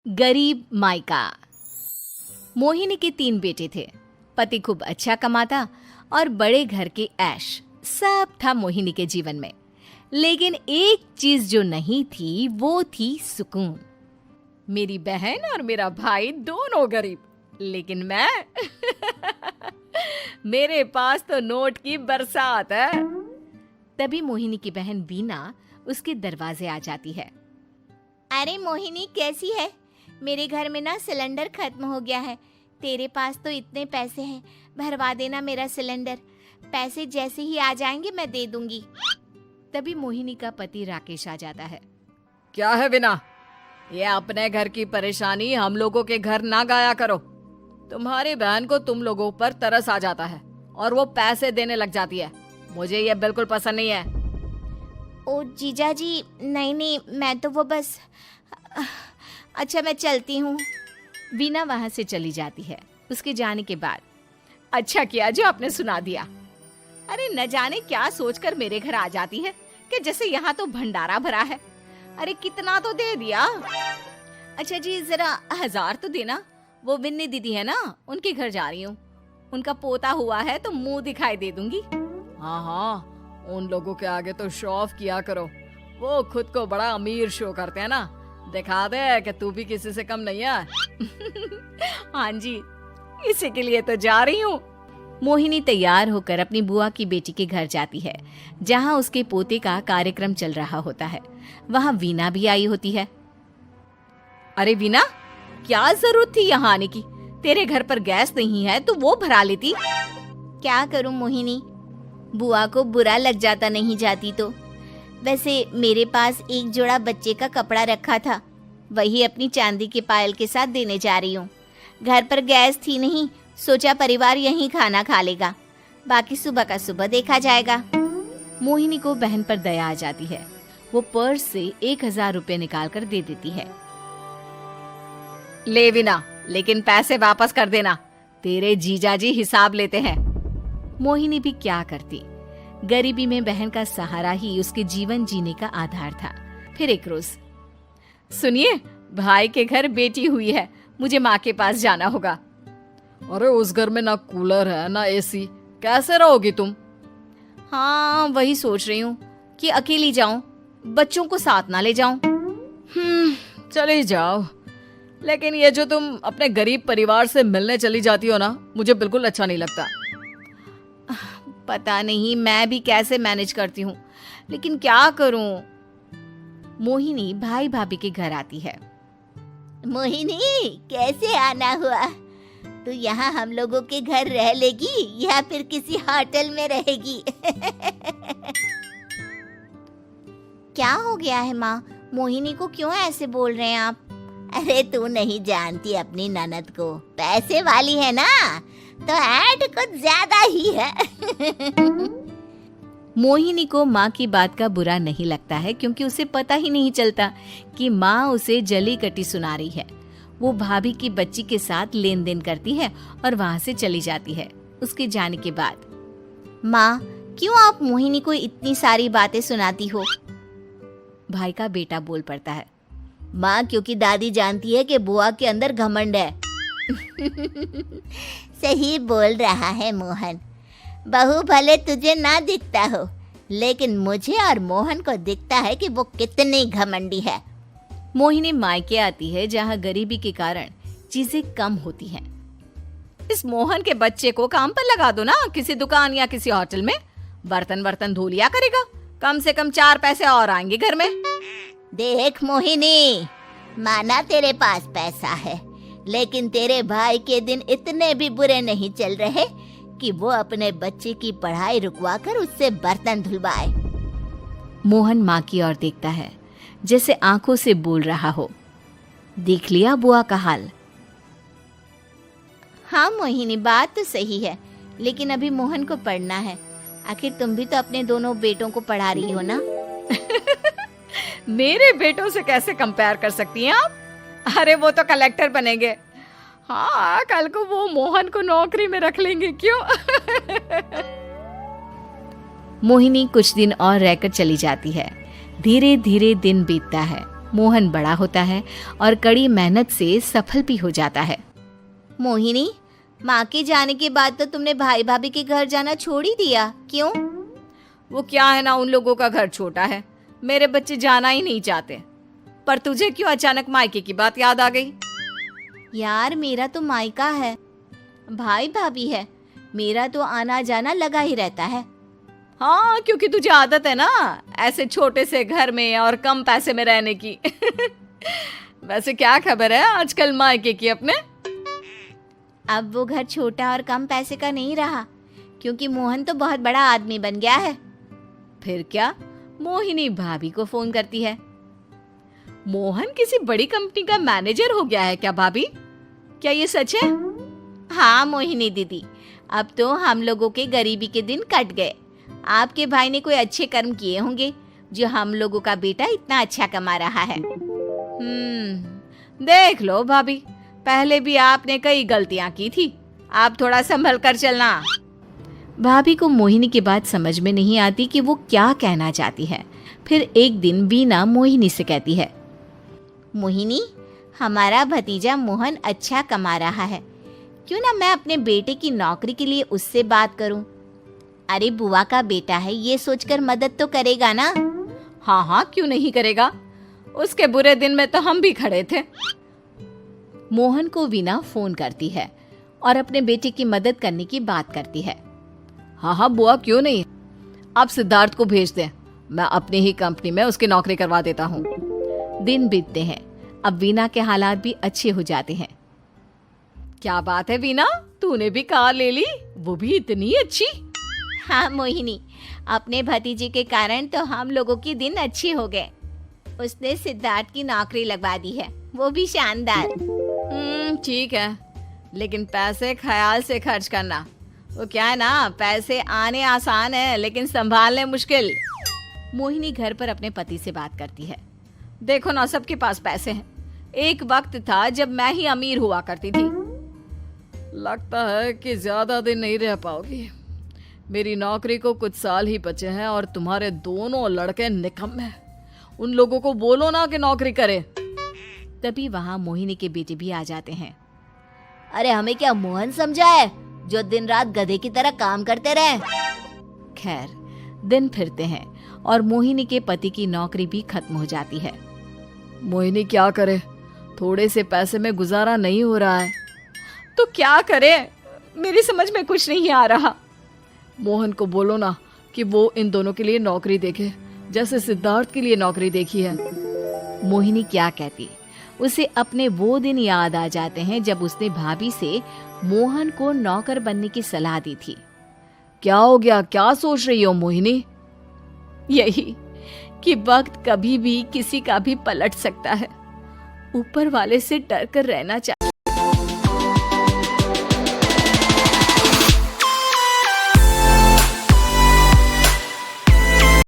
गरीब मायका। मोहिनी के 3 बेटे थे। पति खूब अच्छा कमाता और बड़े घर के ऐश सब था मोहिनी के जीवन में। लेकिन एक चीज जो नहीं थी वो थी सुकून। मेरी बहन और मेरा भाई दोनों गरीब, लेकिन मैं मेरे पास तो नोट की बरसात है। तभी मोहिनी की बहन वीना उसके दरवाजे आ जाती है। अरे मोहिनी, कैसी है? मेरे घर में ना सिलेंडर खत्म हो गया है। तेरे पास तो इतने पैसे हैं, भरवा देना मेरा सिलेंडर। पैसे जैसे ही आ जाएंगे मैं दे दूंगी। तभी मोहिनी का पति राकेश आ जाता है। क्या है विना, ये अपने घर की परेशानी हम लोगों के घर ना गाया करो। तुम्हारी बहन को तुम लोगों पर तरस आ जाता है और वो पैसे देने लग जाती है। मुझे ये बिल्कुल पसंद नहीं है। ओ जीजा जी, नहीं, मैं तो वो बस अच्छा, मैं चलती हूँ। वीना वहां से चली जाती है। उसके जाने के बाद अच्छा किया जो आपने सुना दिया। अरे न जाने क्या सोचकर मेरे घर आ जाती है कि जैसे यहाँ तो भंडारा भरा है। अरे कितना तो दे दिया। अच्छा जी, जरा 1000 तो देना। वो बिन्नी दीदी है ना, उनके घर जा रही हूँ। उनका पोता हुआ है तो मुंह दिखाई दे दूंगी। हाँ, उन लोगों के आगे तो शो ऑफ किया करो। वो खुद को बड़ा अमीर शो करते हैं ना, दिखा दे कि तू भी किसी से कम नहीं है। हाँ जी, इसी के लिए तो जा रही हूँ। मोहिनी तैयार होकर अपनी बुआ की बेटी के घर जाती है, जहाँ उसके पोते का कार्यक्रम चल रहा होता है। वहाँ वीना भी आई होती है। अरे वीना, क्या जरूरत थी यहाँ आने की? तेरे घर पर गैस नहीं है तो वो भरा लेती। क्या करूँ मोहिनी, बुआ को बुरा लग जाता नहीं जाती तो। वैसे मेरे पास एक जोड़ा बच्चे का कपड़ा रखा था, वही अपनी चांदी के पायल के साथ देने जा रही हूँ। घर पर गैस थी नहीं, सोचा परिवार यहीं खाना खा लेगा, बाकी सुबह का सुबह देखा जाएगा। मोहिनी को बहन पर दया आ जाती है। वो पर्स से 1000 रुपए निकाल कर दे देती है। ले विना, लेकिन पैसे वापस कर देना, तेरे जीजाजी हिसाब लेते हैं। मोहिनी भी क्या करती, गरीबी में बहन का सहारा ही उसके जीवन जीने का आधार था। फिर एक रोज, सुनिए, भाई के घर बेटी हुई है, मुझे माँ के पास जाना होगा। अरे उस घर में ना कूलर है ना एसी, कैसे रहोगी तुम? हाँ, वही सोच रही हूँ कि अकेली जाऊं, बच्चों को साथ ना ले जाऊं। चली जाओ, लेकिन ये जो तुम अपने गरीब परिवार से मिलने चली जाती हो ना, मुझे बिल्कुल अच्छा नहीं लगता। पता नहीं मैं भी कैसे मैनेज करती हूँ, लेकिन क्या करूँ। मोहिनी भाई भाभी के घर आती है। मोहिनी, कैसे आना हुआ? तू यहाँ हम लोगों के घर रह लेगी या फिर किसी होटल में रहेगी? क्या हो गया है माँ? मोहिनी को क्यों ऐसे बोल रहे हैं आप? अरे तू नहीं जानती अपनी ननद को, पैसे वाली है ना, तो ऐड कुछ ज्यादा ही है। मोहिनी को माँ की बात का बुरा नहीं लगता है, क्योंकि उसे पता ही नहीं चलता कि माँ उसे जली कटी सुना रही है। वो भाभी की बच्ची के साथ लेन देन करती है और वहाँ से चली जाती है। उसके जाने के बाद, माँ, क्यों आप मोहिनी को इतनी सारी बातें सुनाती हो? भाई का बेटा बोल पड़ता है। माँ, क्योंकि दादी जानती है कि बुआ के अंदर घमंड है। सही बोल रहा है मोहन। बहू भले तुझे ना दिखता हो, लेकिन मुझे और मोहन को दिखता है कि वो कितनी घमंडी है। मोहिनी मायके आती है, जहाँ गरीबी के कारण चीजें कम होती हैं। इस मोहन के बच्चे को काम पर लगा दो ना, किसी दुकान या किसी होटल में। बर्तन धो लिया करेगा, कम से कम 4 पैसे और आएंगे घर में। देख मोहिनी, माना तेरे पास पैसा है, लेकिन तेरे भाई के दिन इतने भी बुरे नहीं चल रहे कि वो अपने बच्चे की पढ़ाई रुकवाकर उससे बर्तन धुलवाए। मोहन माँ की ओर देखता है, जैसे आंखों से बोल रहा हो, देख लिया बुआ का हाल। हाँ मोहिनी, बात तो सही है, लेकिन अभी मोहन को पढ़ना है। आखिर तुम भी तो अपने दोनों बेटों को पढ़ा रही हो ना। मेरे बेटों से कैसे कंपेयर कर सकती हैं आप? अरे वो तो कलेक्टर बनेंगे। हाँ, कल को वो मोहन को नौकरी में रख लेंगे, क्यों? मोहिनी कुछ दिन और रहकर चली जाती है। धीरे धीरे दिन बीतता है। मोहन बड़ा होता है और कड़ी मेहनत से सफल भी हो जाता है। मोहिनी, माँ के जाने के बाद तो तुमने भाई भाभी के घर जाना छोड़ ही दिया, क्यों? वो क्या है ना, उन लोगों का घर छोटा है, मेरे बच्चे जाना ही नहीं चाहते। पर तुझे क्यों अचानक मायके की बात याद आ गई? यार, मेरा तो मायका है, भाई भाभी है, मेरा तो आना जाना लगा ही रहता है। हाँ, क्योंकि तुझे आदत है ना ऐसे छोटे से घर में और कम पैसे में रहने की। वैसे क्या खबर है आजकल मायके की अपने? अब वो घर छोटा और कम पैसे का नहीं रहा, क्योंकि मोहन तो बहुत बड़ा आदमी बन गया है। फिर क्या? मोहिनी भाभी को फोन करती है। मोहन किसी बड़ी कंपनी का मैनेजर हो गया है क्या भाभी? क्या ये सच है? हाँ मोहिनी दीदी, अब तो हम लोगों के गरीबी के दिन कट गए। आपके भाई ने कोई अच्छे कर्म किए होंगे जो हम लोगों का बेटा इतना अच्छा कमा रहा है। देख लो भाभी, पहले भी आपने कई गलतियां की थी, आप थोड़ा संभल कर चलना। भाभी को मोहिनी की बात समझ में नहीं आती कि वो क्या कहना चाहती है। फिर एक दिन वीना मोहिनी से कहती है, मोहिनी, हमारा भतीजा मोहन अच्छा कमा रहा है, क्यों ना मैं अपने बेटे की नौकरी के लिए उससे बात करूं? अरे बुआ का बेटा है, ये सोचकर मदद तो करेगा ना? हाँ हाँ, क्यों नहीं करेगा, उसके बुरे दिन में तो हम भी खड़े थे। मोहन को वीना फोन करती है और अपने बेटे की मदद करने की बात करती है। हाँ हाँ बुआ, क्यों नहीं, आप सिद्धार्थ को भेज दें, मैं अपनी ही कंपनी में उसकी नौकरी करवा देता हूँ। दिन बीतते हैं, अब वीना के हालात भी अच्छे हो जाते हैं। क्या बात है वीना, तूने भी कार ले ली, वो भी इतनी अच्छी? हाँ मोहिनी, अपने भतीजे के कारण तो हम लोगों के दिन अच्छे हो गए। उसने सिद्धार्थ की नौकरी लगवा दी है, वो भी शानदार। ठीक है, लेकिन पैसे ख्याल से खर्च करना। वो क्या है ना, पैसे आने आसान है लेकिन संभालने मुश्किल। मोहिनी घर पर अपने पति से बात करती है। देखो ना, सबके पास पैसे हैं, एक वक्त था जब मैं ही अमीर हुआ करती थी। लगता है कि ज्यादा दिन नहीं रह पाओगी, मेरी नौकरी को कुछ साल ही बचे हैं और तुम्हारे दोनों लड़के निकम्मे हैं। उन लोगों को बोलो ना कि नौकरी करे। तभी वहाँ मोहिनी के बेटे भी आ जाते हैं। अरे हमें क्या मोहन समझा है जो दिन रात गधे की तरह काम करते रहे? खैर, दिन फिरते हैं और मोहिनी के पति की नौकरी भी खत्म हो जाती है। मोहिनी क्या करे, थोड़े से पैसे में गुजारा नहीं हो रहा है। तो क्या करे, मेरी समझ में कुछ नहीं आ रहा। मोहन को बोलो ना कि वो इन दोनों के लिए नौकरी देखे, जैसे सिद्धार्थ के लिए नौकरी देखी है। मोहिनी क्या कहती, उसे अपने वो दिन याद आ जाते हैं जब उसने भाभी से मोहन को नौकर बनने की सलाह दी थी। क्या हो गया, क्या सोच रही हो मोहिनी? यही कि वक्त कभी भी किसी का भी पलट सकता है। ऊपर वाले से डर कर रहना चाहिए।